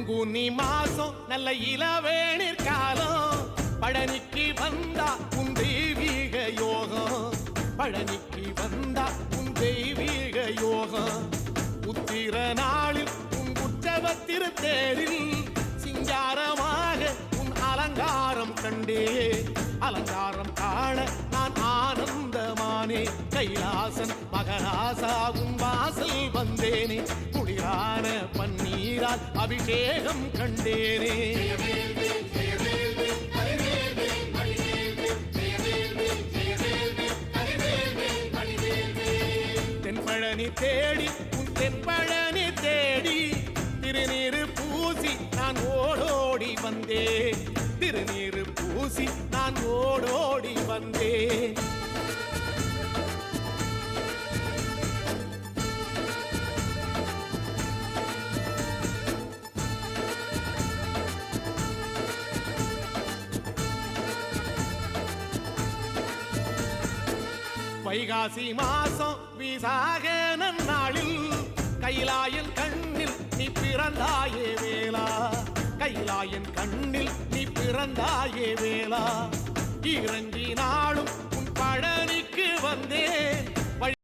பங்குனி மாசம் நல்ல இளவேணிற் காலம் பழனிக்கு வந்தா உன் தெய்வீக யோகம் பழனிக்கு வந்தா உன் தெய்வீக யோகம் உத்திர நாளில் உன் உற்சவ திருத்தேரில் சிங்காரமாக உன் அலங்காரம் கண்டே அலங்காரம் காண நான் ஆனந்தமானே கைலாசன் மகராசா உன் வாசல் வந்தேனே குளிரான பன்னீரால் அபிஷேகம் கண்டேனே தென்பழனி தேடி உன் தென்பழனி தேடி திருநீரு பூசி நான் ஓடோடி வந்தேன் திருநீரு பூசி நான் ஓடோடி வந்தேன் வைகாசி மாசம் விசாக நன்னாளில் கைலாயன் கண்ணில் நீ பிறந்தாயே வேளா கைலாயன் கண்ணில் நீ பிறந்தாயே வேளா இறங்கி நாளும் உன் பழனிக்கு வந்தேன்